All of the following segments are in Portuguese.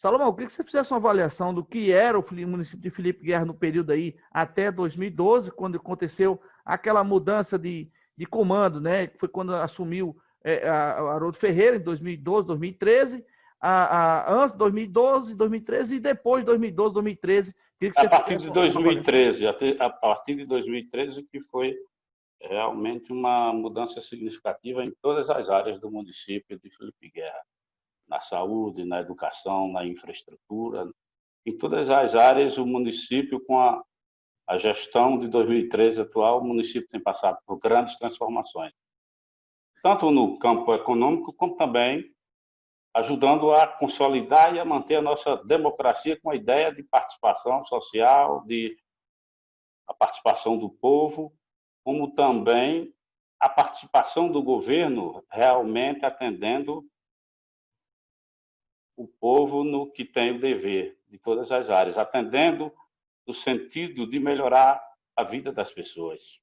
Salomão, eu queria que você fizesse uma avaliação do que era o município de Felipe Guerra no período aí até 2012, quando aconteceu aquela mudança de comando, né? Que foi quando assumiu a Haroldo Ferreira em 2012, 2013, antes de 2012, 2013 e depois de 2012, 2013. Queria que A você partir de fizesse uma avaliação. 2013, a partir de 2013 que foi realmente uma mudança significativa em todas as áreas do município de Felipe Guerra, na saúde, na educação, na infraestrutura, em todas as áreas o município com a gestão de 2013 atual, o município tem passado por grandes transformações, tanto no campo econômico como também ajudando a consolidar e a manter a nossa democracia com a ideia de participação social, de a participação do povo, como também a participação do governo realmente atendendo o povo no que tem o dever de todas as áreas, atendendo no sentido de melhorar a vida das pessoas.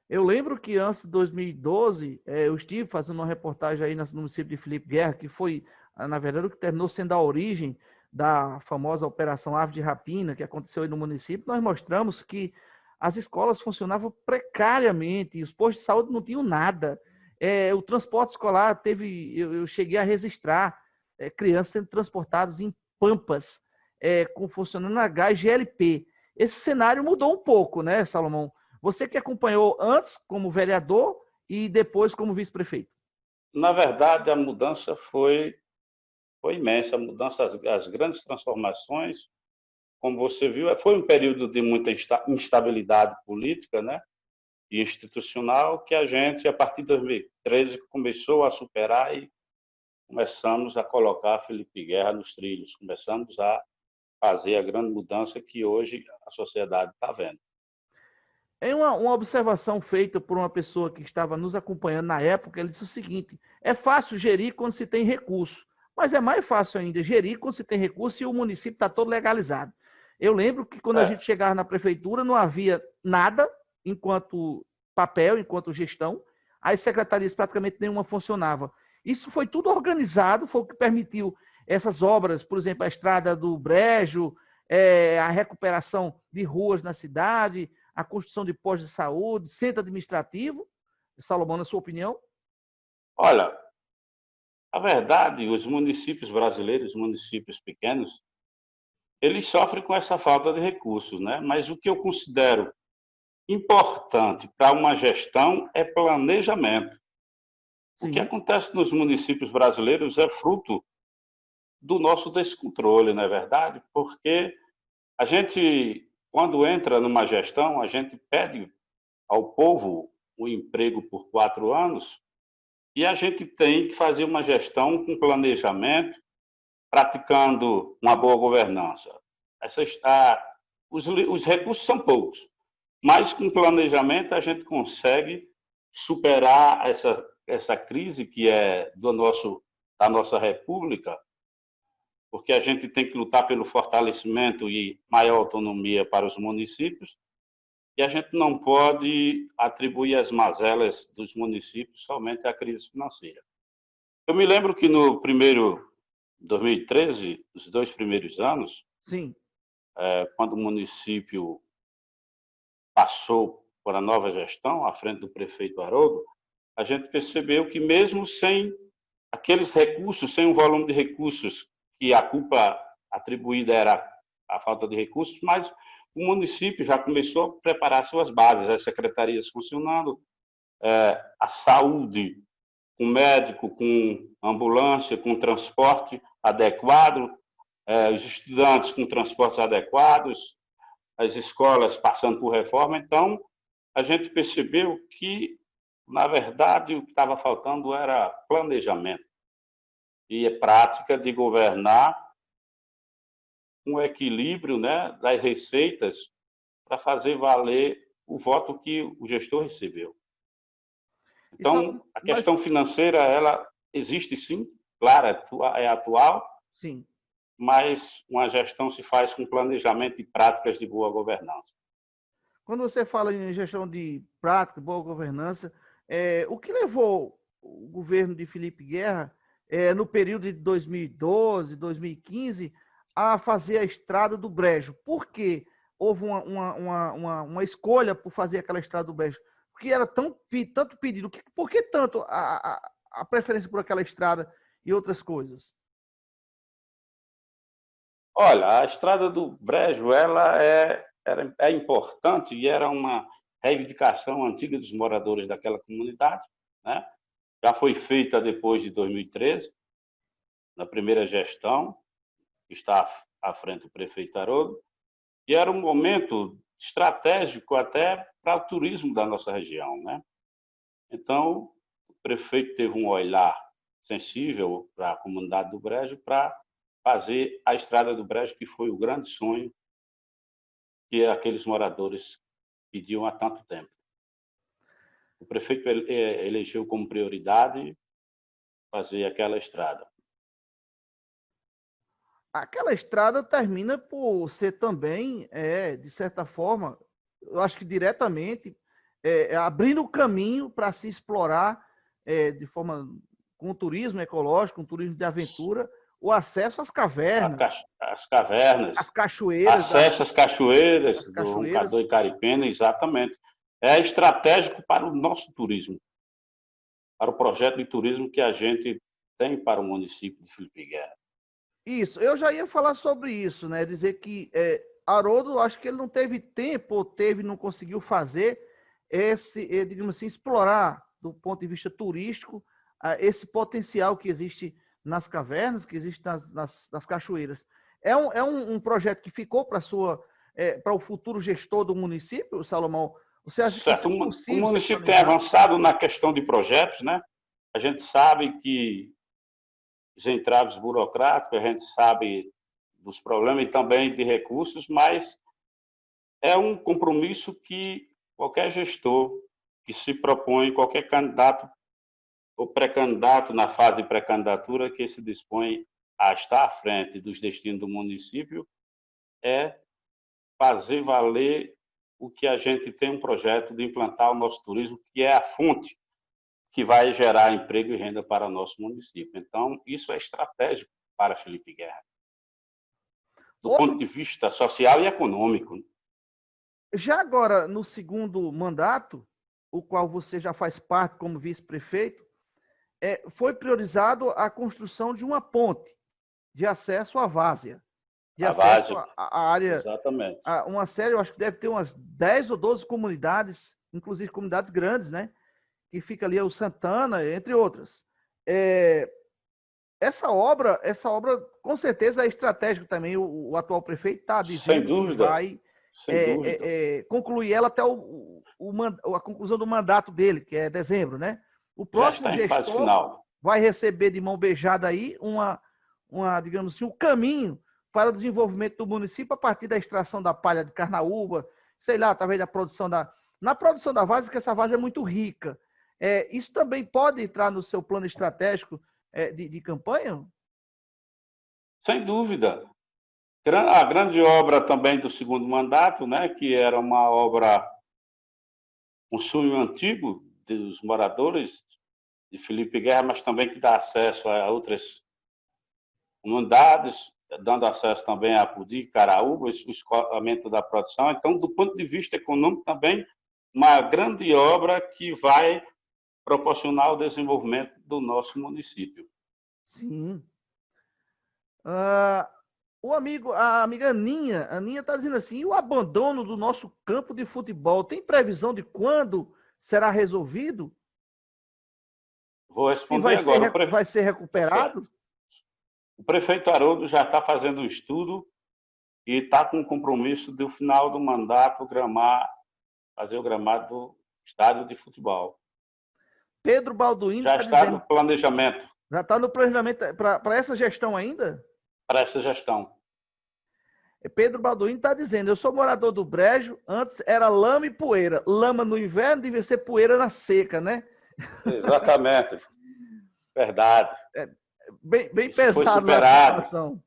Eu lembro que antes de 2012, eu estive fazendo uma reportagem aí no município de Felipe Guerra, que foi, na verdade, o que terminou sendo a origem da famosa Operação Ave de Rapina, que aconteceu aí no município. Nós mostramos que as escolas funcionavam precariamente, os postos de saúde não tinham nada. O transporte escolar teve, eu cheguei a registrar crianças sendo transportadas em pampas, funcionando a gás GLP. Esse cenário mudou um pouco, né, Salomão? Você que acompanhou antes como vereador e depois como vice-prefeito. Na verdade, a mudança foi imensa, a mudança, as grandes transformações, como você viu, foi um período de muita instabilidade política, né, e institucional, que a gente, a partir de 2013, começou a superar e começamos a colocar Felipe Guerra nos trilhos, começamos a fazer a grande mudança que hoje a sociedade está vendo. Em uma observação feita por uma pessoa que estava nos acompanhando na época, ele disse o seguinte: é fácil gerir quando se tem recurso, mas é mais fácil ainda gerir quando se tem recurso e o município está todo legalizado. Eu lembro que quando a gente chegava na prefeitura não havia nada enquanto papel, enquanto gestão, as secretarias praticamente nenhuma funcionava. Isso foi tudo organizado, foi o que permitiu essas obras, por exemplo, a estrada do Brejo, a recuperação de ruas na cidade, a construção de postos de saúde, centro administrativo. Salomão, na sua opinião? Olha, a verdade, os municípios brasileiros, municípios pequenos, eles sofrem com essa falta de recursos, né? Mas o que eu considero importante para uma gestão é planejamento. O que Sim. acontece nos municípios brasileiros é fruto do nosso descontrole, não é verdade? Porque a gente, quando entra numa gestão, a gente pede ao povo o emprego por 4 anos e a gente tem que fazer uma gestão com planejamento, praticando uma boa governança. Os recursos são poucos, mas com planejamento a gente consegue superar essa crise que é da nossa república, porque a gente tem que lutar pelo fortalecimento e maior autonomia para os municípios, e a gente não pode atribuir as mazelas dos municípios somente à crise financeira. Eu me lembro que no primeiro 2013, os 2 primeiros anos, Sim. quando o município passou por a nova gestão, à frente do prefeito Haroldo, a gente percebeu que mesmo sem aqueles recursos, sem um volume de recursos, que a culpa atribuída era a falta de recursos, mas o município já começou a preparar suas bases, as secretarias funcionando, a saúde, com médico, com ambulância, com transporte adequado, os estudantes com transportes adequados, as escolas passando por reforma. Então, a gente percebeu que, na verdade, o que estava faltando era planejamento e prática de governar um equilíbrio, né, das receitas para fazer valer o voto que o gestor recebeu. Então, a Mas, questão financeira, ela existe sim, claro, é atual, sim. mas uma gestão se faz com planejamento e práticas de boa governança. Quando você fala em gestão de prática, boa governança, o que levou o governo de Felipe Guerra no período de 2012, 2015, a fazer a estrada do Brejo. Por quê? Houve uma escolha por fazer aquela estrada do Brejo? Porque era tanto pedido. Por que tanto a preferência por aquela estrada e outras coisas? Olha, a estrada do Brejo, ela é importante e era uma reivindicação antiga dos moradores daquela comunidade, né? Já foi feita depois de 2013, na primeira gestão, que está à frente do prefeito Haroldo, e era um momento estratégico até para o turismo da nossa região, né? Então, o prefeito teve um olhar sensível para a comunidade do Brejo para fazer a estrada do Brejo, que foi o grande sonho que aqueles moradores pediam há tanto tempo. O prefeito elegeu como prioridade fazer aquela estrada. Aquela estrada termina por ser também, de certa forma, eu acho que diretamente, abrindo o caminho para se explorar de forma com turismo ecológico, com turismo de aventura, o acesso às cavernas, As cavernas, às cachoeiras, acesso às cachoeiras às do cachoeiras. Roncador e Caripena, exatamente. É estratégico para o nosso turismo, para o projeto de turismo que a gente tem para o município de Felipe Guerra. Isso, eu já ia falar sobre isso, né? Dizer que Haroldo, acho que ele não teve tempo, ou teve, não conseguiu fazer digamos assim, explorar do ponto de vista turístico esse potencial que existe nas cavernas, que existe nas cachoeiras. É um projeto que ficou para o futuro gestor do município, Salomão? Você acha que isso Certo, é o possível ser município tem planejado? avançado na questão de projetos, né? A gente sabe que os entraves burocráticos, a gente sabe dos problemas e também de recursos, mas é um compromisso que qualquer gestor que se propõe, qualquer candidato ou pré-candidato na fase de pré-candidatura que se dispõe a estar à frente dos destinos do município, é fazer valer o que a gente tem um projeto de implantar o nosso turismo, que é a fonte que vai gerar emprego e renda para o nosso município. Então, isso é estratégico para Felipe Guerra, do ponto Outro, de vista social e econômico. já agora, no segundo mandato, o qual você já faz parte como vice-prefeito, foi priorizado a construção de uma ponte de acesso à várzea, de A acesso base, à área, exatamente. a uma série, eu acho que deve ter umas 10 ou 12 comunidades, inclusive comunidades grandes, né? Que fica ali o Santana, entre outras. Essa obra, com certeza, é estratégica também. O atual prefeito está Sem dizendo que dúvida, vai sem dúvida. concluir ela até a conclusão do mandato dele, que é dezembro, né? O Já próximo está em fase gestor final. vai receber de mão beijada aí digamos assim, um caminho para o desenvolvimento do município a partir da extração da palha de carnaúba, sei lá, através da produção na produção da várzea, que essa várzea é muito rica. Isso também pode entrar no seu plano estratégico de campanha? Sem dúvida. A grande obra também do segundo mandato, né, que era uma obra, um sonho antigo dos moradores de Felipe Guerra, mas também que dá acesso a outras comunidades, dando acesso também a Pudi, Caraúba, o escoamento da produção. Então, do ponto de vista econômico, também uma grande obra que vai proporcionar o desenvolvimento do nosso município. Sim. Ah, a amiga Aninha está dizendo assim, e o abandono do nosso campo de futebol, tem previsão de quando será resolvido? Vou E responder agora. vai ser recuperado? O prefeito Haroldo já está fazendo um estudo e está com o compromisso do final do mandato fazer o gramado do estádio de futebol. Pedro Balduino Já está está no dizendo, planejamento já está no planejamento para essa gestão ainda? para essa gestão. Pedro Balduino está dizendo, eu sou morador do Brejo, antes era lama e poeira. Lama no inverno devia ser poeira na seca, né? Exatamente. Verdade. Bem Isso foi pesado lá a superado. situação.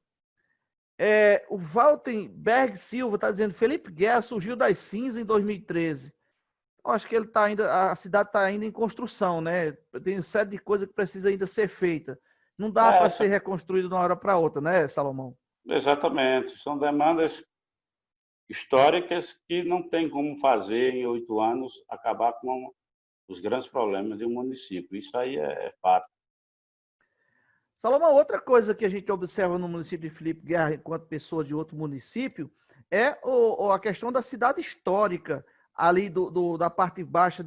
O Waltenberg Silva está dizendo, Felipe Guerra surgiu das cinzas em 2013. Eu acho que ele tá ainda, a cidade está ainda em construção, né? Tem uma série de coisas que precisa ainda ser feita. Não dá para ser reconstruído de uma hora para outra, né, Salomão? Exatamente. São demandas históricas que não tem como fazer em 8 anos acabar com os grandes problemas de um município. Isso aí é fato. Salomão, outra coisa que a gente observa no município de Felipe Guerra, enquanto pessoa de outro município, é a questão da cidade histórica, ali da parte baixa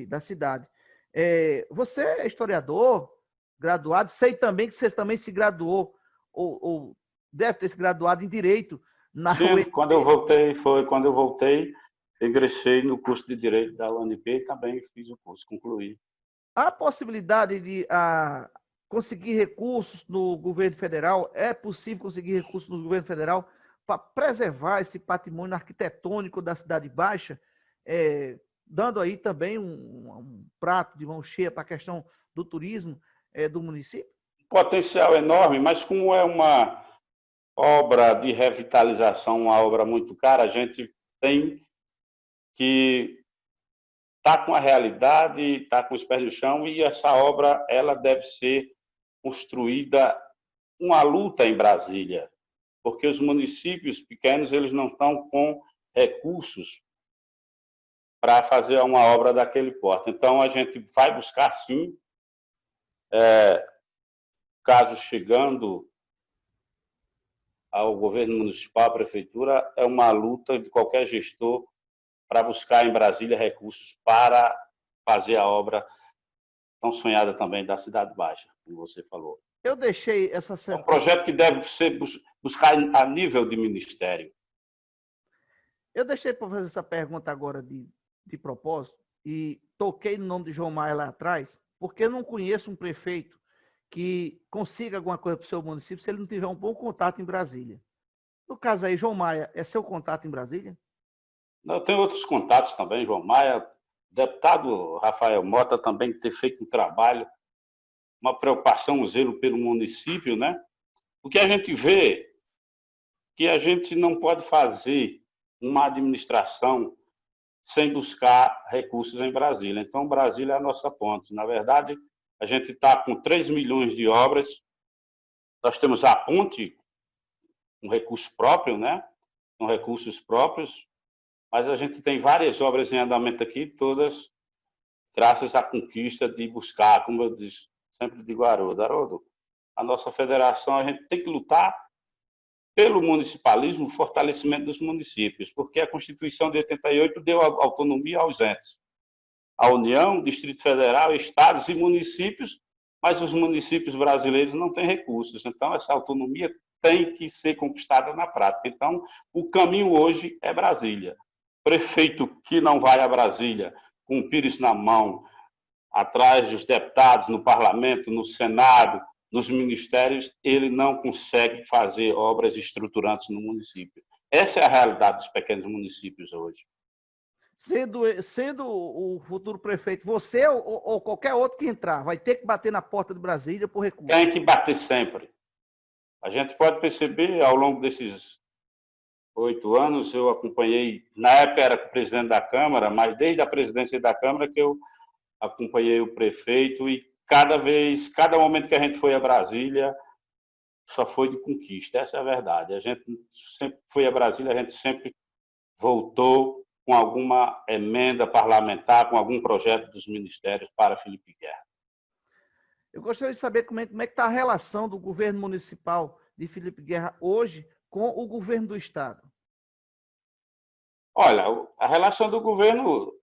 da cidade. Você é historiador, graduado, sei também que você também se graduou, ou deve ter se graduado em Direito na Sim, UNP. quando eu voltei, ingressei no curso de Direito da UNP e também fiz o curso, concluí. Há possibilidade de conseguir recursos no governo federal? É possível conseguir recursos no governo federal para preservar esse patrimônio arquitetônico da Cidade Baixa, dando aí também um prato de mão cheia para a questão do turismo do município? Potencial enorme, mas como é uma obra de revitalização, uma obra muito cara, a gente tem que estar com a realidade, estar com os pés no chão, e essa obra ela deve ser construída uma luta em Brasília, porque os municípios pequenos eles não estão com recursos para fazer uma obra daquele porte. Então, a gente vai buscar, sim, casos chegando ao governo municipal, à prefeitura, é uma luta de qualquer gestor para buscar em Brasília recursos para fazer a obra tão sonhada também da Cidade Baixa, como você falou. Eu deixei essa... É um projeto que deve ser buscar a nível de ministério. Eu deixei para fazer essa pergunta agora de propósito e toquei no nome de João Maia lá atrás, porque eu não conheço um prefeito que consiga alguma coisa para o seu município se ele não tiver um bom contato em Brasília. No caso aí, João Maia, é seu contato em Brasília? Eu tenho outros contatos também, João Maia, deputado Rafael Mota também ter feito um trabalho, uma preocupação, um zelo pelo município, né? O que a gente vê que a gente não pode fazer uma administração sem buscar recursos em Brasília. Então, Brasília é a nossa ponte. Na verdade, a gente está com 3 milhões de obras, nós temos a ponte, um recurso próprio, né? Com recursos próprios, mas a gente tem várias obras em andamento aqui, todas graças à conquista de buscar, como eu sempre digo, Haroldo, a nossa federação, a gente tem que lutar pelo municipalismo, o fortalecimento dos municípios, porque a Constituição de 88 deu autonomia aos entes. A União, Distrito Federal, estados e municípios, mas os municípios brasileiros não têm recursos. Então, essa autonomia tem que ser conquistada na prática. Então, o caminho hoje é Brasília. Prefeito que não vai a Brasília com o pires na mão, atrás dos deputados, no parlamento, no Senado, nos ministérios, ele não consegue fazer obras estruturantes no município. Essa é a realidade dos pequenos municípios hoje. Sendo o futuro prefeito, você ou qualquer outro que entrar, vai ter que bater na porta de Brasília por recurso. Tem que bater sempre. A gente pode perceber, ao longo desses 8 anos, eu acompanhei, na época era presidente da Câmara, mas desde a presidência da Câmara que eu acompanhei o prefeito e cada momento que a gente foi a Brasília, só foi de conquista, essa é a verdade. A gente sempre foi a Brasília, a gente sempre voltou com alguma emenda parlamentar, com algum projeto dos ministérios para Felipe Guerra. Eu gostaria de saber como é que está a relação do governo municipal de Felipe Guerra hoje com o governo do Estado. Olha, a relação do governo...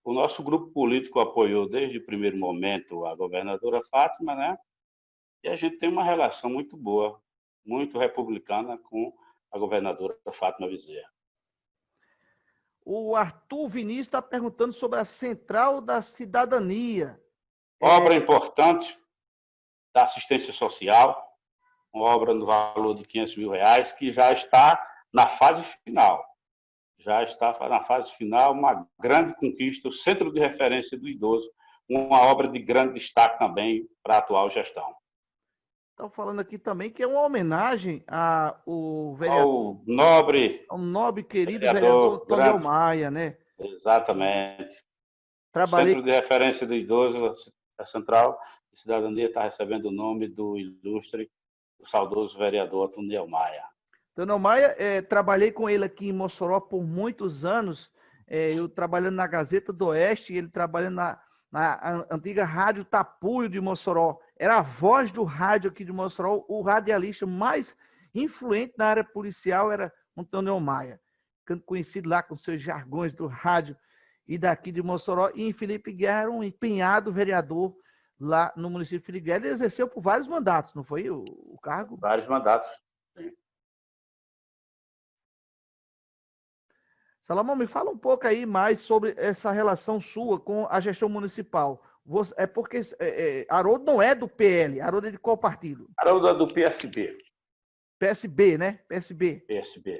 o nosso grupo político apoiou desde o primeiro momento a governadora Fátima, né? E a gente tem uma relação muito boa, muito republicana com a governadora Fátima Bezerra. O Arthur Vinícius está perguntando sobre a Central da Cidadania. Obra importante da assistência social, uma obra no valor de R$500 mil, que já está na fase final. Já está na fase final, uma grande conquista, o Centro de Referência do Idoso, uma obra de grande destaque também para a atual gestão. Estão falando aqui também que é uma homenagem ao vereador, ao nobre querido vereador Antônio Maia, né? Exatamente. Trabalhei... Centro de Referência do Idoso, a Central de de Cidadania está recebendo o nome do ilustre, o saudoso vereador Toniel Maia. Toniel Maia, trabalhei com ele aqui em Mossoró por muitos anos, eu trabalhando na Gazeta do Oeste, ele trabalhando na antiga Rádio Tapuio de Mossoró. Era a voz do rádio aqui de Mossoró, o radialista mais influente na área policial era o Toniel Maia, conhecido lá com seus jargões do rádio e daqui de Mossoró. E em Felipe Guerra era um empenhado vereador lá no município de Felipe Guerra. Ele exerceu por vários mandatos, não foi o cargo? Vários mandatos, sim. Salomão, me fala um pouco aí mais sobre essa relação sua com a gestão municipal. É porque Haroldo não é do PL, Haroldo é de qual partido? Haroldo é do PSB. PSB, né? PSB. PSB.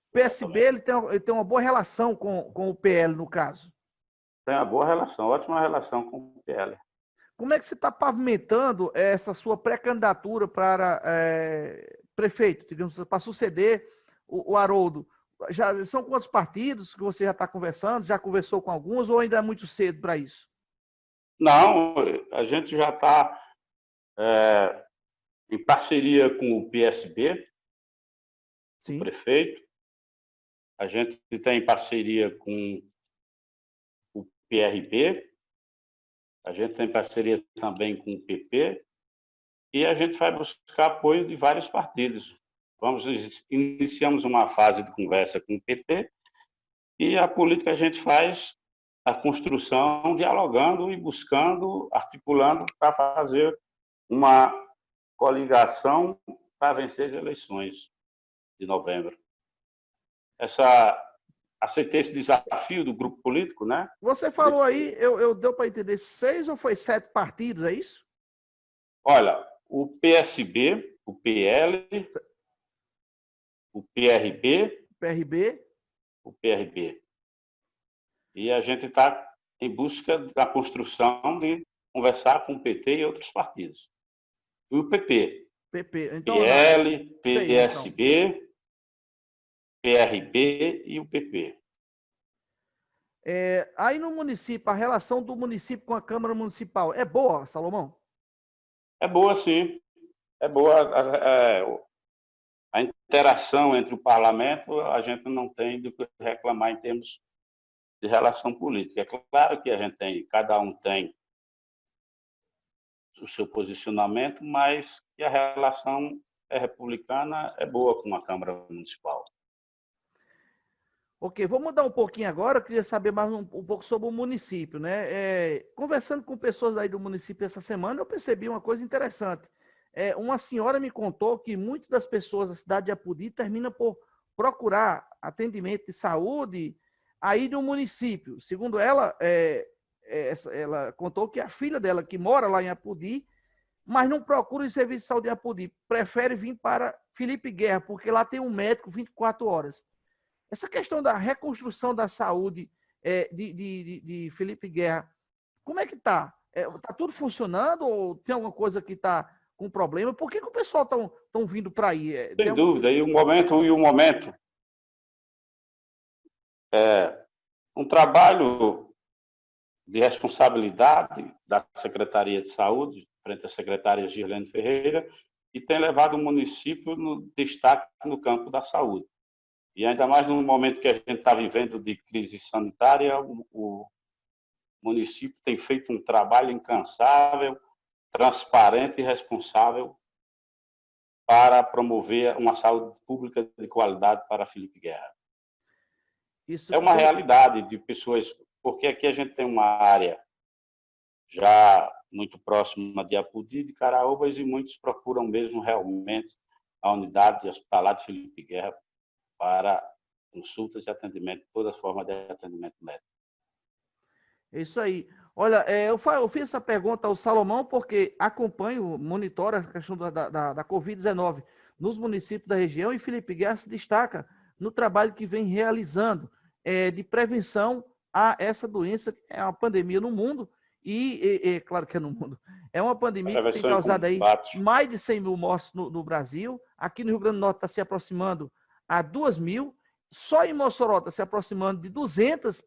O PSB ele tem uma boa relação com o PL, no caso. Tem uma boa relação, ótima relação com o PL. Como é que você está pavimentando essa sua pré-candidatura para prefeito, digamos, para suceder o Haroldo? Já são quantos partidos que você já está conversando? Já conversou com alguns ou ainda é muito cedo para isso? Não, a gente já está em parceria com o PSB, Sim. O prefeito. A gente está em parceria com o PRB. A gente tem parceria também com o PP. E a gente vai buscar apoio de vários partidos. Iniciamos uma fase de conversa com o PT e a política a gente faz a construção dialogando e buscando, articulando para fazer uma coligação para vencer as eleições de novembro. Aceitei esse desafio do grupo político, né? Você falou aí, eu deu para entender, 6 ou foi 7 partidos, é isso? Olha, o PSB, o PL, o PRB, o PRB. E a gente está em busca da construção de conversar com o PT e outros partidos. E o PP. Então, PL, PSB, PRB e o PP. Aí no município, a relação do município com a Câmara Municipal é boa, Salomão? É boa, sim. É boa. A interação entre o parlamento, a gente não tem do que reclamar em termos de relação política. É claro que cada um tem o seu posicionamento, mas que a relação republicana é boa com a Câmara Municipal. Ok, vou mudar um pouquinho agora, eu queria saber mais um pouco sobre o município, né? Conversando com pessoas aí do município essa semana, eu percebi uma coisa interessante. Uma senhora me contou que muitas das pessoas da cidade de Apodi terminam por procurar atendimento de saúde aí no município. Segundo ela, ela contou que a filha dela, que mora lá em Apodi, mas não procura o serviço de saúde em Apodi, prefere vir para Felipe Guerra, porque lá tem um médico 24 horas. Essa questão da reconstrução da saúde de Felipe Guerra, como é que está? Está tudo funcionando ou tem alguma coisa que está com problema? Por que o pessoal estão vindo para aí? Sem dúvida, e o momento um trabalho de responsabilidade da Secretaria de Saúde, frente à secretária Girlene Ferreira, e tem levado o município no destaque no campo da saúde. E ainda mais no momento que a gente está vivendo de crise sanitária, o município tem feito um trabalho incansável, transparente e responsável para promover uma saúde pública de qualidade para Felipe Guerra. É uma realidade de pessoas, porque aqui a gente tem uma área já muito próxima de Apodi, de Caraúbas, e muitos procuram mesmo realmente a unidade hospitalar de Felipe Guerra para consultas e atendimento, todas as formas de atendimento médico. É isso aí. Olha, eu fiz essa pergunta ao Salomão porque acompanho, monitoro a questão da Covid-19 nos municípios da região e Felipe Guerra se destaca no trabalho que vem realizando de prevenção a essa doença, que é uma pandemia no mundo e claro que é no mundo, é uma pandemia que tem causado aí mais de 100 mil mortes no Brasil. Aqui no Rio Grande do Norte está se aproximando a 2.000, só em Mossoró está se aproximando de 200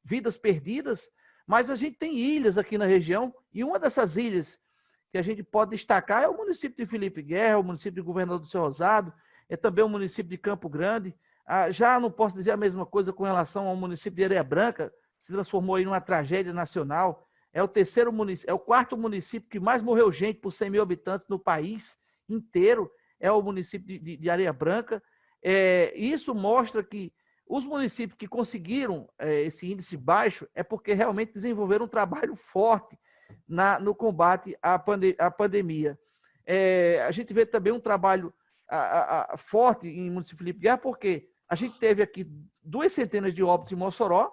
vidas perdidas, Mas a gente tem ilhas aqui na região, e uma dessas ilhas que a gente pode destacar é o município de Felipe Guerra, o município de Governador do Seu Rosado, é também o município de Campo Grande. Já não posso dizer a mesma coisa com relação ao município de Areia Branca, que se transformou em uma tragédia nacional. É o terceiro município, é o quarto município que mais morreu gente por 100 mil habitantes no país inteiro, é o município de Areia Branca. Isso mostra que os municípios que conseguiram esse índice baixo é porque realmente desenvolveram um trabalho forte no combate à pandemia. A gente vê também um trabalho forte em município Felipe Guerra, porque a gente teve aqui 2 centenas de óbitos em Mossoró,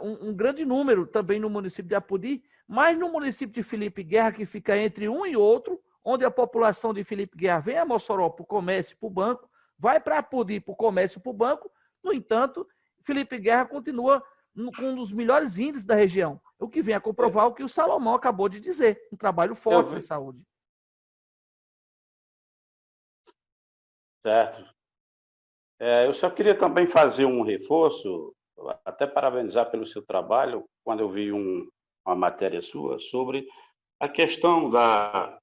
um grande número também no município de Apodi, mas no município de Felipe Guerra, que fica entre um e outro, onde a população de Felipe Guerra vem a Mossoró para o comércio e para o banco, vai para Apodi para o comércio e para o banco. No entanto, Felipe Guerra continua com um dos melhores índices da região, o que vem a comprovar o que o Salomão acabou de dizer, um trabalho forte na saúde. Certo. Eu só queria também fazer um reforço, até parabenizar pelo seu trabalho, quando eu vi uma matéria sua sobre a questão da...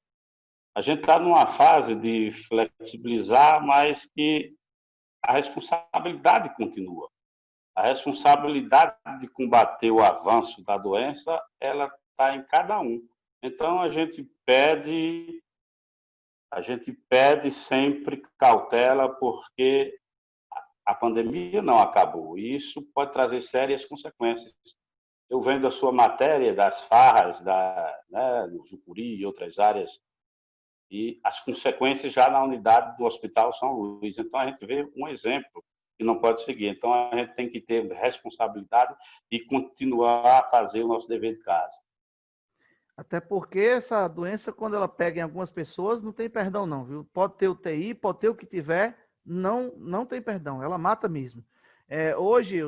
A gente está numa fase de flexibilizar, mas que a responsabilidade continua. A responsabilidade de combater o avanço da doença, ela está em cada um. Então, a gente pede sempre cautela, porque a pandemia não acabou, e isso pode trazer sérias consequências. Eu vendo a sua matéria das farras, no Jucuri e outras áreas, e as consequências já na unidade do Hospital São Luís. Então, a gente vê um exemplo que não pode seguir. Então, a gente tem que ter responsabilidade e continuar a fazer o nosso dever de casa. Até porque essa doença, quando ela pega em algumas pessoas, não tem perdão não, viu? Pode ter UTI, pode ter o que tiver, não tem perdão, ela mata mesmo. Hoje,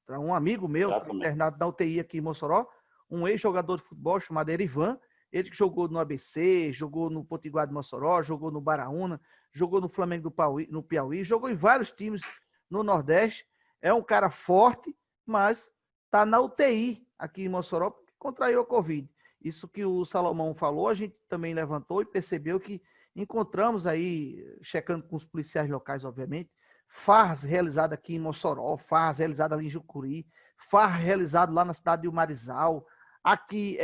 um amigo meu está internado na UTI aqui em Mossoró, um ex-jogador de futebol chamado Erivan, ele que jogou no ABC, jogou no Potiguar de Mossoró, jogou no Baraúna, jogou no Flamengo no Piauí, jogou em vários times no Nordeste, é um cara forte, mas está na UTI aqui em Mossoró porque contraiu a Covid. Isso que o Salomão falou, a gente também levantou e percebeu que encontramos aí, checando com os policiais locais, obviamente, farras realizadas aqui em Mossoró, farras realizadas ali em Jucuri, farras realizadas lá na cidade de Umarizal, aqui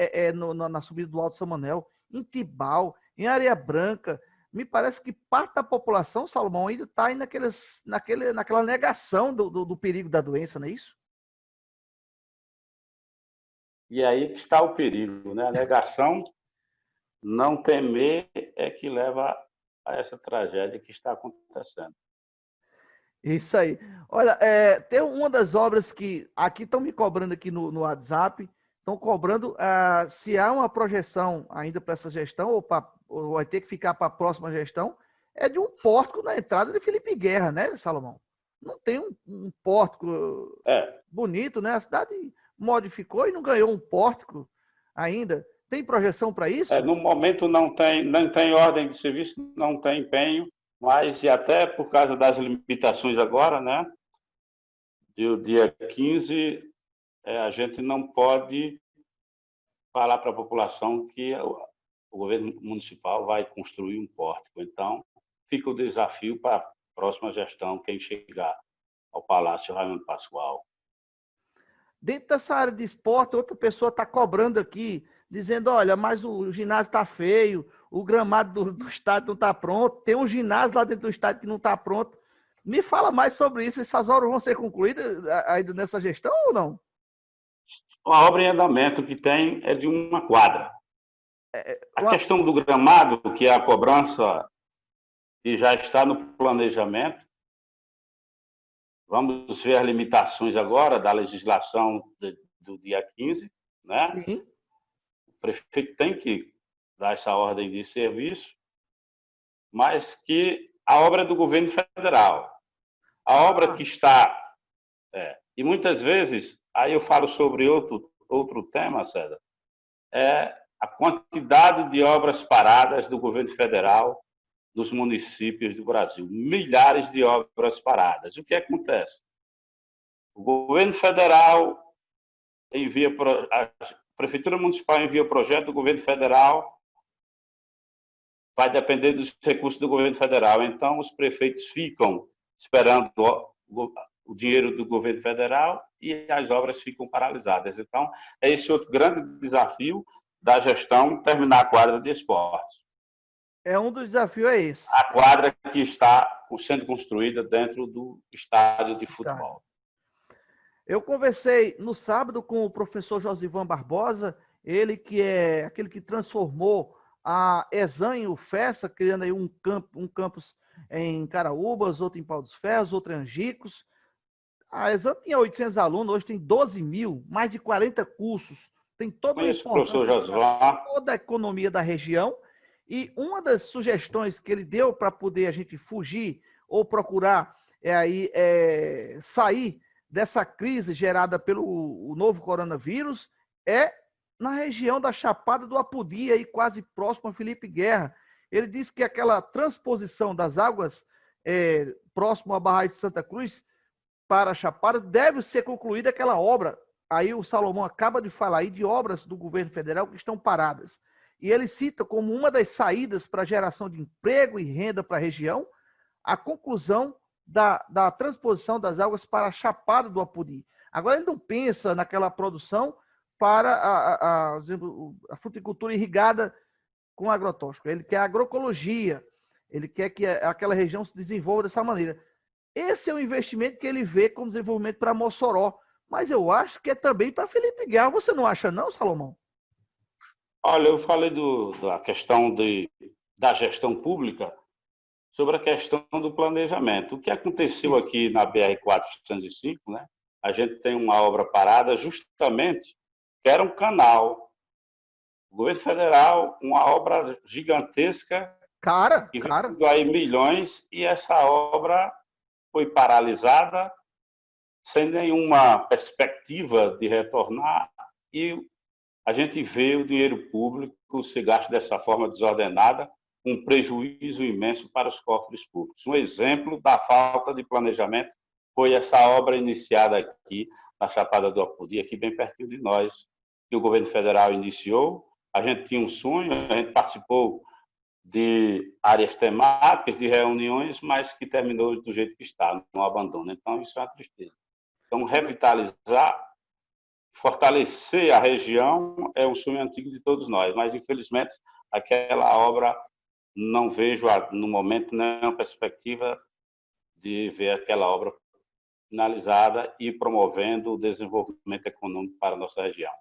na subida do Alto Samanel, em Tibau, em Areia Branca. Me parece que parte da população, Salomão, ainda está aí naquela negação do perigo da doença, não é isso? E aí que está o perigo, né? A negação, não temer, é que leva a essa tragédia que está acontecendo. Isso aí. Olha, tem uma das obras que aqui estão me cobrando aqui no WhatsApp, estão cobrando se há uma projeção ainda para essa gestão, ou vai ter que ficar para a próxima gestão, é de um pórtico na entrada de Felipe Guerra, né, Salomão? Não tem um pórtico bonito, né? A cidade modificou e não ganhou um pórtico ainda. Tem projeção para isso? No momento não tem ordem de serviço, não tem empenho, mas e até por causa das limitações agora, né? Do dia 15, a gente não pode falar para a população que o governo municipal vai construir um pórtico. Então, fica o desafio para a próxima gestão, quem chegar ao Palácio Raimundo Pascoal. Dentro dessa área de esporte, outra pessoa está cobrando aqui, dizendo, olha, mas o ginásio está feio, o gramado do estádio não está pronto, tem um ginásio lá dentro do estádio que não está pronto. Me fala mais sobre isso, essas obras vão ser concluídas ainda nessa gestão ou não? A obra em andamento que tem é de uma quadra. A questão do gramado, que é a cobrança, que já está no planejamento, vamos ver as limitações agora da legislação do dia 15, né? Sim. O prefeito tem que dar essa ordem de serviço, mas que a obra é do governo federal. A obra que está... e muitas vezes, aí eu falo sobre outro tema, César, a quantidade de obras paradas do governo federal dos municípios do Brasil. Milhares de obras paradas. O que acontece? O governo federal a Prefeitura Municipal envia o projeto do governo federal, vai depender dos recursos do governo federal. Então, os prefeitos ficam esperando o dinheiro do governo federal e as obras ficam paralisadas. Então, é esse outro grande desafio da gestão, terminar a quadra de esportes. É um dos desafios, é esse. A quadra que está sendo construída dentro do estádio de futebol. Eu conversei no sábado com o professor Josivan Barbosa, ele que é aquele que transformou a Exam em UFESA, criando aí um campus em Caraúbas, outro em Pau dos Ferros, outro em Angicos. A Exam tinha 800 alunos, hoje tem 12 mil, mais de 40 cursos. Tem toda uma importância para toda a economia da região. E uma das sugestões que ele deu para poder a gente fugir ou procurar sair dessa crise gerada pelo novo coronavírus é na região da Chapada do Apodi, aí quase próximo a Felipe Guerra. Ele disse que aquela transposição das águas próximo à barragem de Santa Cruz para a Chapada deve ser concluída aquela obra. Aí o Salomão acaba de falar aí de obras do governo federal que estão paradas. E ele cita como uma das saídas para a geração de emprego e renda para a região a conclusão da transposição das águas para a Chapada do Apodi. Agora, ele não pensa naquela produção para a fruticultura irrigada com agrotóxico. Ele quer agroecologia. Ele quer que aquela região se desenvolva dessa maneira. Esse é o investimento que ele vê como desenvolvimento para Mossoró. Mas eu acho que é também para Felipe Guerra. Você não acha não, Salomão? Olha, eu falei da questão da gestão pública sobre a questão do planejamento. O que aconteceu aqui na BR-405, né? A gente tem uma obra parada justamente, que era um canal. O governo federal, uma obra gigantesca, cara. Aí milhões, e essa obra foi paralisada, sem nenhuma perspectiva de retornar, e a gente vê o dinheiro público se gasto dessa forma desordenada, um prejuízo imenso para os cofres públicos. Um exemplo da falta de planejamento foi essa obra iniciada aqui na Chapada do Apodi, aqui bem pertinho de nós, que o governo federal iniciou. A gente tinha um sonho, a gente participou de áreas temáticas, de reuniões, mas que terminou do jeito que está, no abandono. Então, isso é uma tristeza. Então, revitalizar, fortalecer a região é um sonho antigo de todos nós, mas, infelizmente, aquela obra não vejo, no momento, nenhuma perspectiva de ver aquela obra finalizada e promovendo o desenvolvimento econômico para a nossa região.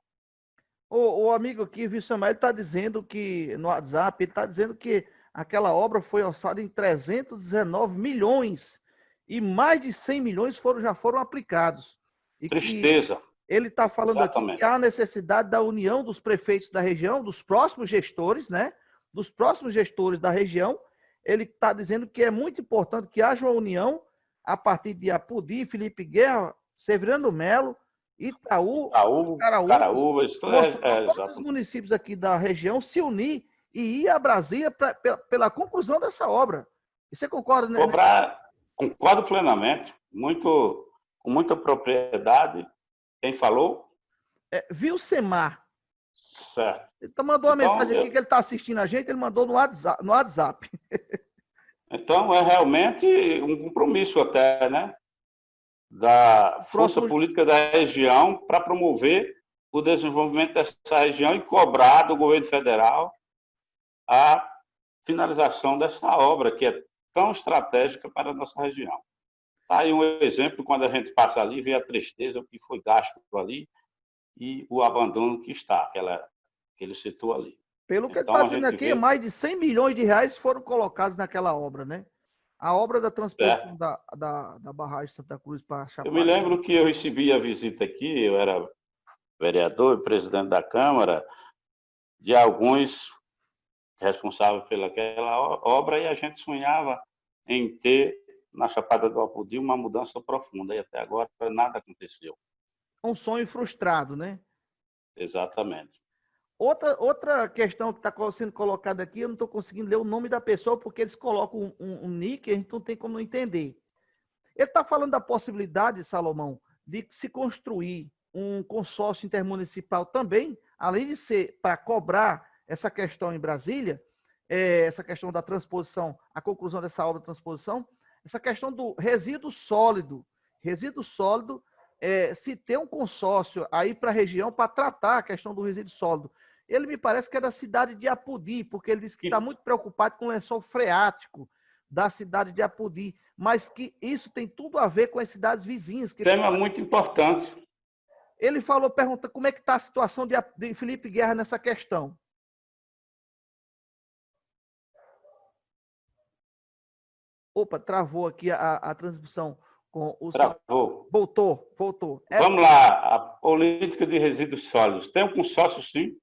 O amigo aqui, Vissamar, ele está dizendo que, no WhatsApp, ele está dizendo que aquela obra foi orçada em 319 milhões e mais de 100 milhões já foram aplicados. E tristeza. Ele está falando Exatamente. Aqui que há necessidade da união dos prefeitos da região, dos próximos gestores, né? Dos próximos gestores da região. Ele está dizendo que é muito importante que haja uma união a partir de Apodi, Felipe Guerra, Severino Melo, Itaú, Caraúbas, todos os municípios aqui da região se unir e ir a Brasília pela conclusão dessa obra. E você concorda, né? Concordo plenamente, com muita propriedade. Quem falou? Vilsemar. Certo. Ele mandou uma mensagem aqui que ele está assistindo a gente, ele mandou no WhatsApp. Então, é realmente um compromisso até, né? Da força política da região para promover o desenvolvimento dessa região e cobrar do governo federal a finalização dessa obra, que é tão estratégica para a nossa região. Está aí um exemplo, quando a gente passa ali, vê a tristeza, o que foi gasto ali e o abandono que está, que ele citou ali. Pelo que ele está dizendo aqui, mais de 100 milhões de reais foram colocados naquela obra, né? A obra da transposição da barragem Santa Cruz para Chapada. Eu me lembro que eu recebi a visita aqui, eu era vereador e presidente da Câmara, de alguns responsáveis pelaquela obra, e a gente sonhava em ter, na Chapada do Apodi, uma mudança profunda, e até agora nada aconteceu. Um sonho frustrado, né? Exatamente. Outra questão que está sendo colocada aqui, eu não estou conseguindo ler o nome da pessoa, porque eles colocam um nick e a gente não tem como entender. Ele está falando da possibilidade, Salomão, de se construir um consórcio intermunicipal também, além de ser para cobrar essa questão em Brasília, essa questão da transposição, a conclusão dessa obra de transposição, essa questão do resíduo sólido. Resíduo sólido, se ter um consórcio aí para a região para tratar a questão do resíduo sólido. Ele me parece que é da cidade de Apodi, porque ele disse que está muito preocupado com o lençol freático da cidade de Apodi, mas que isso tem tudo a ver com as cidades vizinhas. Tema muito importante. Ele falou, pergunta como é que está a situação de Felipe Guerra nessa questão. Opa, travou aqui a transmissão com o... Travou. Voltou. Vamos lá, a política de resíduos sólidos. Tem um consórcio, sim.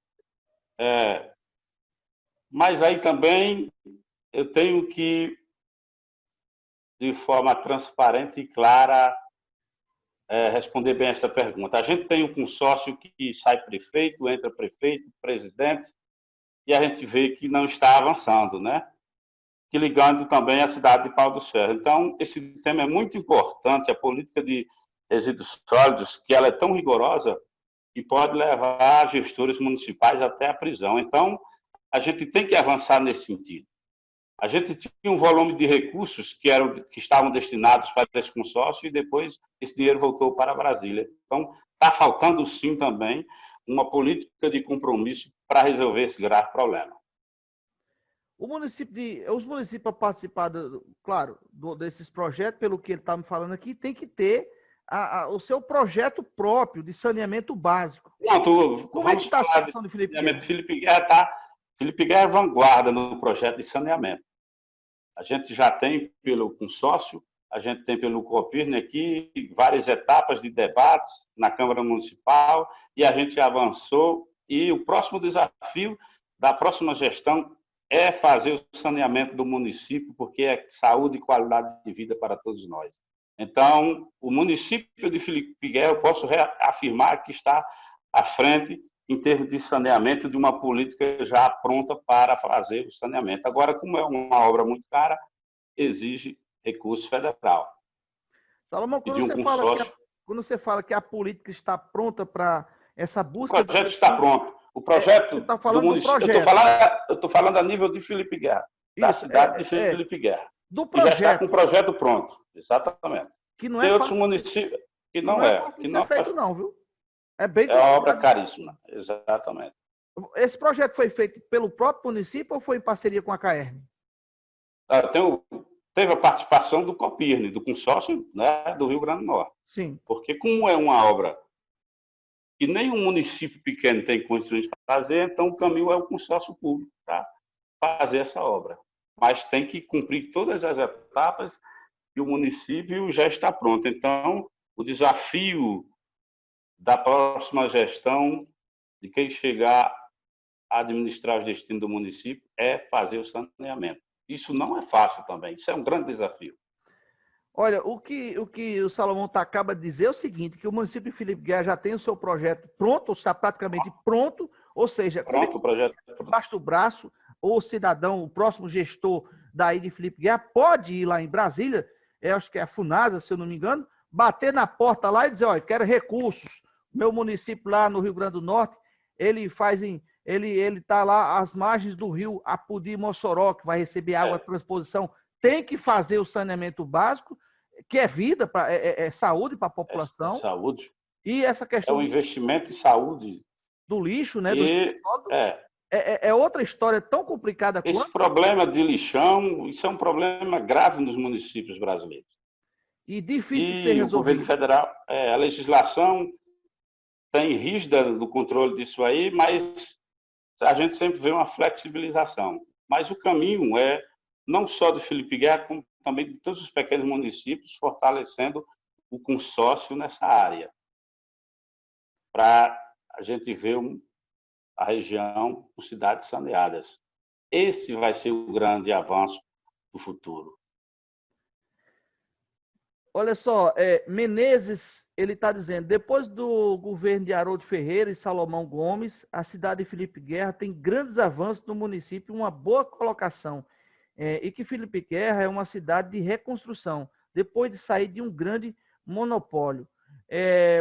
Mas aí também eu tenho que, de forma transparente e clara, responder bem essa pergunta. A gente tem um consórcio que sai prefeito, entra prefeito, presidente, e a gente vê que não está avançando, né? Que ligando também a cidade de Pau dos Ferros. Então, esse tema é muito importante, a política de resíduos sólidos, que ela é tão rigorosa que pode levar gestores municipais até a prisão. Então, a gente tem que avançar nesse sentido. A gente tinha um volume de recursos que estavam destinados para esse consórcio e depois esse dinheiro voltou para Brasília. Então, está faltando, sim, também uma política de compromisso para resolver esse grave problema. Os municípios para participar, claro, desses projetos, pelo que ele está me falando aqui, tem que ter o seu projeto próprio de saneamento básico. Como é que está a situação de Felipe Guerra? Felipe Guerra é vanguarda no projeto de saneamento. A gente já tem pelo consórcio, a gente tem pelo Copirne aqui várias etapas de debates na Câmara Municipal e a gente avançou e o próximo desafio da próxima gestão é fazer o saneamento do município, porque é saúde e qualidade de vida para todos nós. Então, o município de Felipe Guerra, eu posso afirmar que está à frente em termos de saneamento, de uma política já pronta para fazer o saneamento. Agora, como é uma obra muito cara, exige recurso federal. Salomão, quando você fala que a política está pronta para essa busca... O projeto está pronto. O projeto do município... Eu estou falando a nível de Felipe Guerra, da cidade de Felipe Guerra. Do projeto. Já está com o projeto pronto, exatamente. Que não é Tem outros municípios que não é. Que não é feito não, viu? É uma obra caríssima, exatamente. Esse projeto foi feito pelo próprio município ou foi em parceria com a CAERN? Teve a participação do Copirne, do consórcio, né, do Rio Grande do Norte. Sim. Porque como é uma obra que nenhum município pequeno tem condições de fazer, então o caminho é o consórcio público para fazer essa obra. Mas tem que cumprir todas as etapas e o município já está pronto. Então, o desafio da próxima gestão, de quem chegar a administrar os destinos do município, é fazer o saneamento. Isso não é fácil também, isso é um grande desafio. Olha, o que o Salomão acaba de dizer é o seguinte, que o município de Felipe Guerra já tem o seu projeto pronto, ou está praticamente pronto, ou seja, pronto, o projeto debaixo do braço, o cidadão, o próximo gestor daí de Felipe Guerra, pode ir lá em Brasília, acho que é a FUNASA, se eu não me engano, bater na porta lá e dizer, olha, quero recursos. Meu município lá no Rio Grande do Norte, ele está lá às margens do rio Apodi e Mossoró, que vai receber água de transposição, tem que fazer o saneamento básico, que é vida, é saúde para a população. É saúde. E essa questão... É um investimento em saúde. Do lixo, né? É outra história tão complicada quanto... Esse problema de lixão, isso é um problema grave nos municípios brasileiros. E difícil de ser resolvido. O governo federal, a legislação tem rígida do controle disso aí, mas a gente sempre vê uma flexibilização. Mas o caminho é, não só do Felipe Guerra, como também de todos os pequenos municípios, fortalecendo o consórcio nessa área, para a gente ver a região com cidades saneadas. Esse vai ser o grande avanço do futuro. Olha só, Menezes, ele está dizendo, depois do governo de Haroldo Ferreira e Salomão Gomes, a cidade de Felipe Guerra tem grandes avanços no município, uma boa colocação, e que Felipe Guerra é uma cidade de reconstrução, depois de sair de um grande monopólio.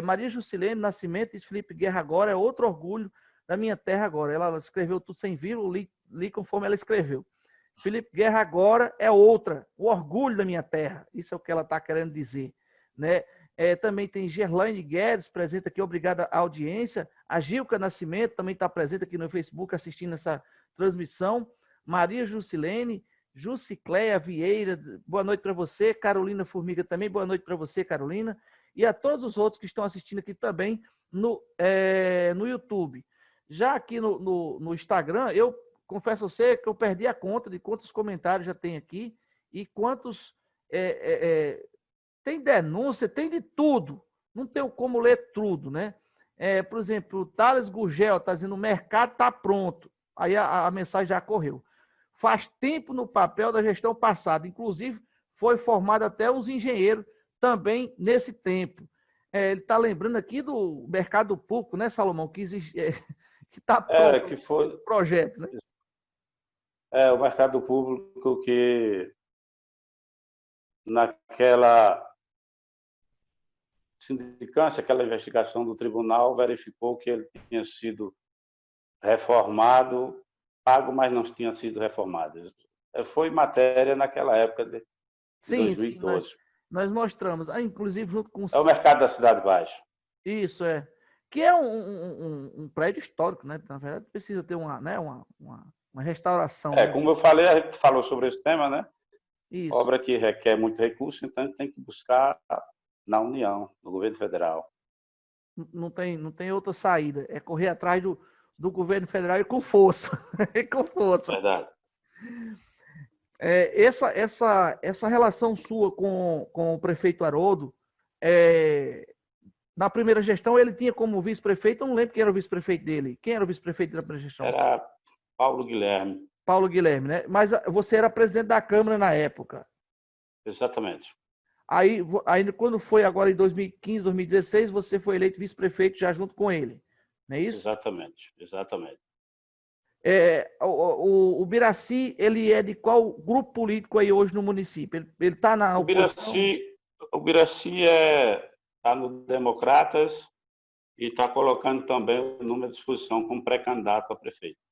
Maria Juscelene Nascimento e Felipe Guerra agora é outro orgulho da minha terra agora. Ela escreveu tudo sem vírgula, li conforme ela escreveu. Felipe Guerra agora é outra, o orgulho da minha terra. Isso é o que ela está querendo dizer, né? Também tem Gerlaine Guedes presente aqui, obrigada à audiência. A Gilca Nascimento também está presente aqui no Facebook assistindo essa transmissão. Maria Juscelene, Jusicléia Vieira, boa noite para você. Carolina Formiga também, boa noite para você, Carolina. E a todos os outros que estão assistindo aqui também no YouTube. Já aqui no Instagram, eu confesso a você que eu perdi a conta de quantos comentários já tem aqui e quantos... tem denúncia, tem de tudo. Não tenho como ler tudo, né? Por exemplo, o Thales Gurgel está dizendo o mercado está pronto. Aí a mensagem já correu. Faz tempo no papel da gestão passada. Inclusive, foi formado até os engenheiros também nesse tempo. Ele está lembrando aqui do mercado público, né, Salomão? Que existe, que está pronto que foi o projeto, né? O mercado público que naquela sindicância, aquela investigação do tribunal verificou que ele tinha sido reformado, pago, mas não tinha sido reformado. Foi matéria naquela época de 2012. Sim, nós mostramos, inclusive junto com... É o mercado da Cidade Baixa. Isso, que é um prédio histórico, né? Na verdade, precisa ter uma restauração. Né? Como eu falei, a gente falou sobre esse tema, né? Isso. Obra que requer muito recurso, então a gente tem que buscar na União, no governo federal. Não tem outra saída. É correr atrás do governo federal e com força. Com força. Verdade. Essa relação sua com o prefeito Haroldo, na primeira gestão ele tinha como vice-prefeito, eu não lembro quem era o vice-prefeito dele. Quem era o vice-prefeito da primeira gestão? Era Paulo Guilherme. Paulo Guilherme, né? Mas você era presidente da Câmara na época. Exatamente. Aí quando foi agora em 2015, 2016, você foi eleito vice-prefeito já junto com ele, não é isso? Exatamente. O Biraci, ele é de qual grupo político aí hoje no município? Ele está na oposição? O Biraci está no Democratas e está colocando também o nome à disposição como pré-candidato a prefeito.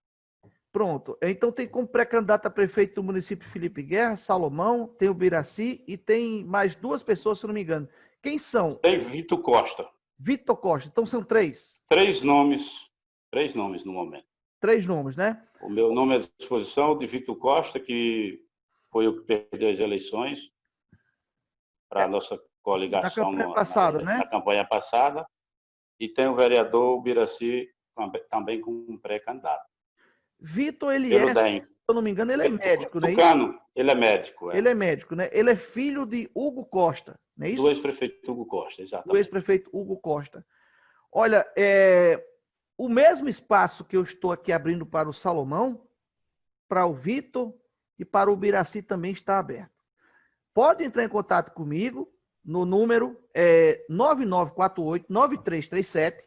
Pronto. Então tem como pré-candidato a prefeito do município Felipe Guerra, Salomão, tem o Biraci e tem mais duas pessoas, se não me engano. Quem são? Tem Vitor Costa. Vitor Costa. Então são três? Três nomes no momento. Três nomes, né? O meu nome à disposição de Vitor Costa, que foi o que perdeu as eleições para a nossa coligação na campanha passada. E tem o vereador Biraci também como pré-candidato. Vitor, se eu não me engano, ele é médico, né? Tucano, ele é médico. Ele é médico, né? Ele é filho de Hugo Costa, não é isso? Do ex-prefeito Hugo Costa, exatamente. Do ex-prefeito Hugo Costa. Olha, o mesmo espaço que eu estou aqui abrindo para o Salomão, para o Vitor e para o Biraci também está aberto. Pode entrar em contato comigo no número 9948-9337,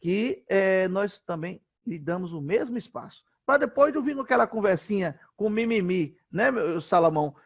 que nós também lhe damos o mesmo espaço. Para depois de ouvir aquela conversinha com mimimi, né, Salomão?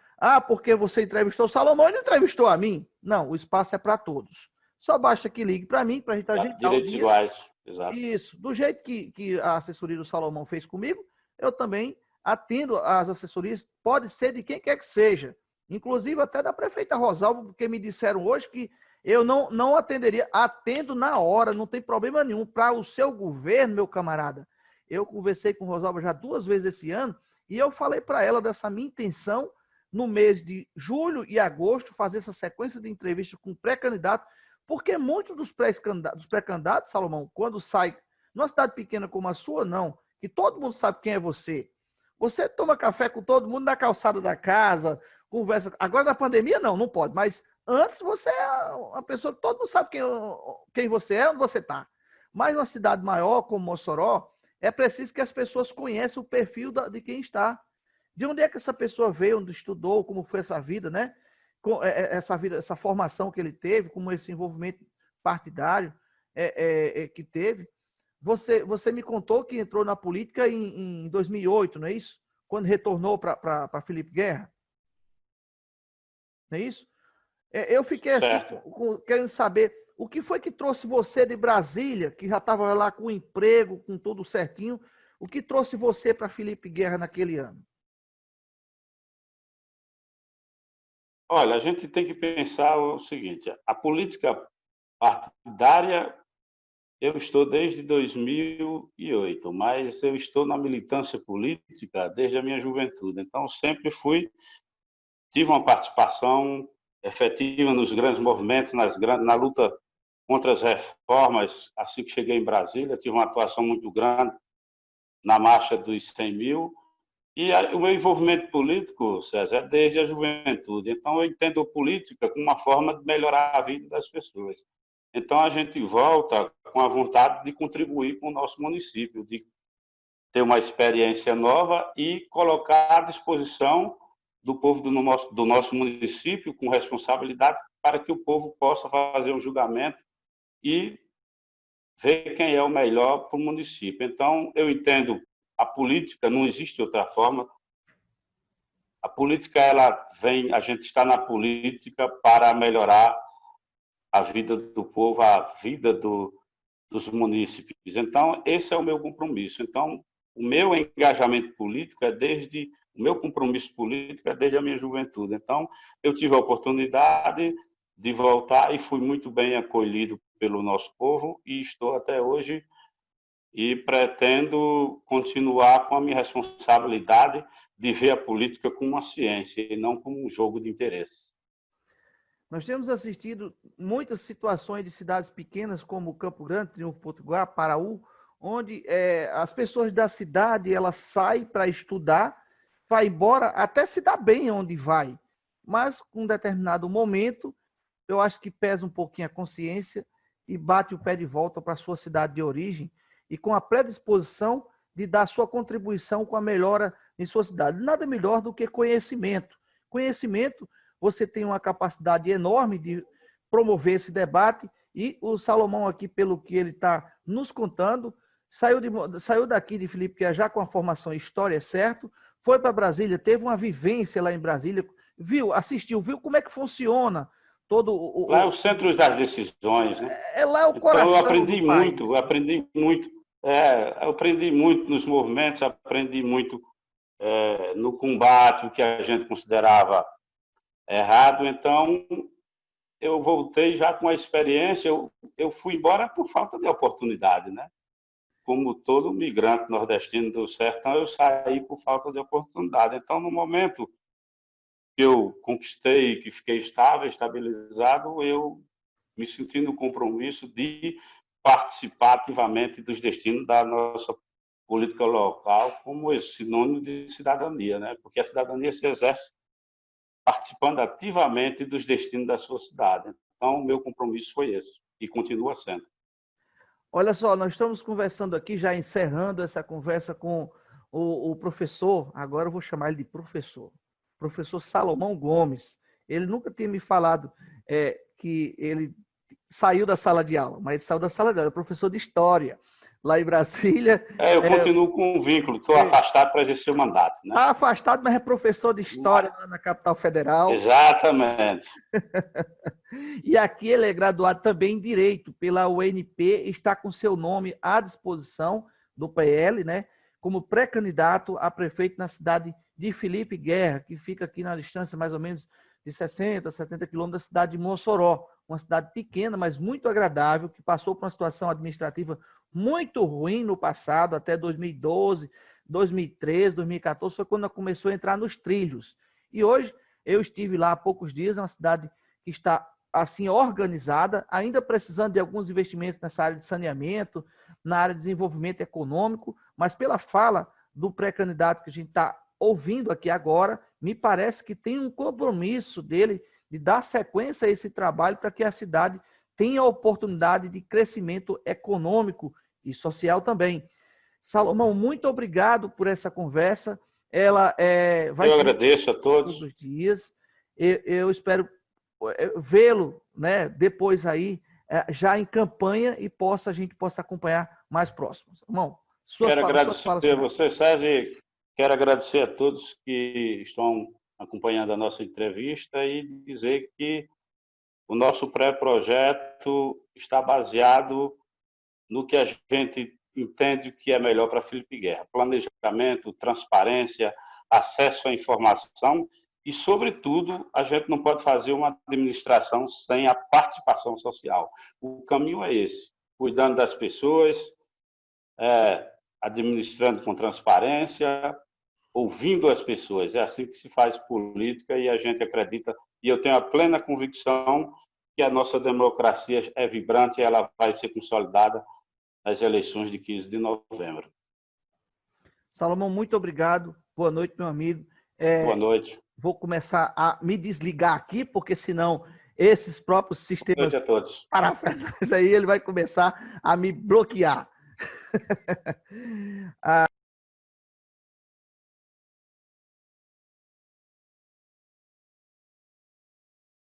Porque você entrevistou o Salomão e não entrevistou a mim. Não, o espaço é para todos. Só basta que ligue para mim, para a gente ajeitar direitos iguais, exato. Isso. Do jeito que a assessoria do Salomão fez comigo, eu também atendo às assessorias, pode ser de quem quer que seja. Inclusive até da prefeita Rosalba, porque me disseram hoje que eu não atenderia. Atendo na hora, não tem problema nenhum. Para o seu governo, meu camarada. Eu conversei com Rosalba já 2 vezes esse ano e eu falei para ela dessa minha intenção no mês de julho e agosto fazer essa sequência de entrevistas com pré-candidato, porque muitos dos pré-candidatos, Salomão, quando sai numa cidade pequena como a sua, não, que todo mundo sabe quem é você. Você toma café com todo mundo na calçada da casa, conversa. Agora na pandemia não pode, mas antes você é uma pessoa que todo mundo sabe quem você é, onde você está. Mas numa cidade maior como Mossoró, é preciso que as pessoas conheçam o perfil de quem está. De onde é que essa pessoa veio, onde estudou, como foi essa vida, né? Essa formação que ele teve, como esse envolvimento partidário que teve. Você me contou que entrou na política em 2008, não é isso? Quando retornou para Felipe Guerra. Não é isso? Eu fiquei assim, querendo saber O que foi que trouxe você de Brasília, que já estava lá com o emprego, com tudo certinho, o que trouxe você para Felipe Guerra naquele ano? Olha, a gente tem que pensar o seguinte: a política partidária, eu estou desde 2008, mas eu estou na militância política desde a minha juventude. Então, sempre tive uma participação efetiva nos grandes movimentos, na luta contra as reformas. Assim que cheguei em Brasília, tive uma atuação muito grande na marcha dos 100 mil. E o meu envolvimento político, César, é desde a juventude. Então, eu entendo a política como uma forma de melhorar a vida das pessoas. Então, a gente volta com a vontade de contribuir com o nosso município, de ter uma experiência nova e colocar à disposição do povo do nosso município com responsabilidade para que o povo possa fazer um julgamento e ver quem é o melhor para o município. Então, eu entendo a política, não existe outra forma. A política, a gente está na política para melhorar a vida do povo, a vida dos munícipes. Então, esse é o meu compromisso. Então, o meu engajamento político o meu compromisso político é desde a minha juventude. Então, eu tive a oportunidade de voltar e fui muito bem acolhido pelo nosso povo e estou até hoje e pretendo continuar com a minha responsabilidade de ver a política como uma ciência e não como um jogo de interesse. Nós temos assistido muitas situações de cidades pequenas como Campo Grande, Triunfo Potiguar, Paraú, onde as pessoas da cidade elas saem para estudar, vai embora, até se dá bem onde vai, mas com um determinado momento, eu acho que pesa um pouquinho a consciência e bate o pé de volta para a sua cidade de origem e com a predisposição de dar sua contribuição com a melhora em sua cidade. Nada melhor do que conhecimento. Conhecimento, você tem uma capacidade enorme de promover esse debate e o Salomão aqui, pelo que ele está nos contando, saiu daqui de Felipe Guerra já com a formação em História, certo? Foi para Brasília, teve uma vivência lá em Brasília, assistiu, viu como é que funciona todo Lá é o centro das decisões, né? lá é o Então, eu coração do país. eu aprendi muito nos movimentos, aprendi muito no combate, o que a gente considerava errado. Então, eu voltei já com a experiência, eu fui embora por falta de oportunidade, né? Como todo migrante nordestino do sertão, eu saí por falta de oportunidade. Então, no momento que eu conquistei, que fiquei estável, estabilizado, eu me senti no compromisso de participar ativamente dos destinos da nossa política local como sinônimo de cidadania, né? Porque a cidadania se exerce participando ativamente dos destinos da sua cidade. Então, o meu compromisso foi esse e continua sendo. Olha só, nós estamos conversando aqui, já encerrando essa conversa com o professor, agora eu vou chamar ele de professor Salomão Gomes. Ele nunca tinha me falado que ele saiu da sala de aula, mas ele saiu da sala de aula, é professor de História, lá em Brasília. Eu continuo com um vínculo, estou afastado para exercer o mandato. Né? Está afastado, mas é professor de História lá na capital federal. Exatamente. E aqui ele é graduado também em Direito pela UNP, está com seu nome à disposição do PL, né, como pré-candidato a prefeito na cidade de Felipe Guerra, que fica aqui na distância mais ou menos de 60, 70 quilômetros da cidade de Mossoró, uma cidade pequena, mas muito agradável, que passou por uma situação administrativa muito ruim no passado, até 2012, 2013, 2014, foi quando começou a entrar nos trilhos. E hoje, eu estive lá há poucos dias, é uma cidade que está assim organizada, ainda precisando de alguns investimentos nessa área de saneamento, na área de desenvolvimento econômico, mas pela fala do pré-candidato que a gente está ouvindo aqui agora, me parece que tem um compromisso dele de dar sequência a esse trabalho para que a cidade tenha a oportunidade de crescimento econômico e social também. Salomão, muito obrigado por essa conversa. Ela vai Eu agradeço a todos os dias. Eu espero vê-lo, né, depois aí, já em campanha e a gente possa acompanhar mais próximos. Irmão, quero agradecer a você, Sérgio, quero agradecer a todos que estão acompanhando a nossa entrevista e dizer que o nosso pré-projeto está baseado no que a gente entende que é melhor para Felipe Guerra. Planejamento, transparência, acesso à informação e, sobretudo, a gente não pode fazer uma administração sem a participação social. O caminho é esse, cuidando das pessoas, administrando com transparência, ouvindo as pessoas. É assim que se faz política e a gente acredita, e eu tenho a plena convicção que a nossa democracia é vibrante e ela vai ser consolidada nas eleições de 15 de novembro. Salomão, muito obrigado. Boa noite, meu amigo. Boa noite. Vou começar a me desligar aqui, porque senão esses próprios sistemas parafernais aí, ele vai começar a me bloquear.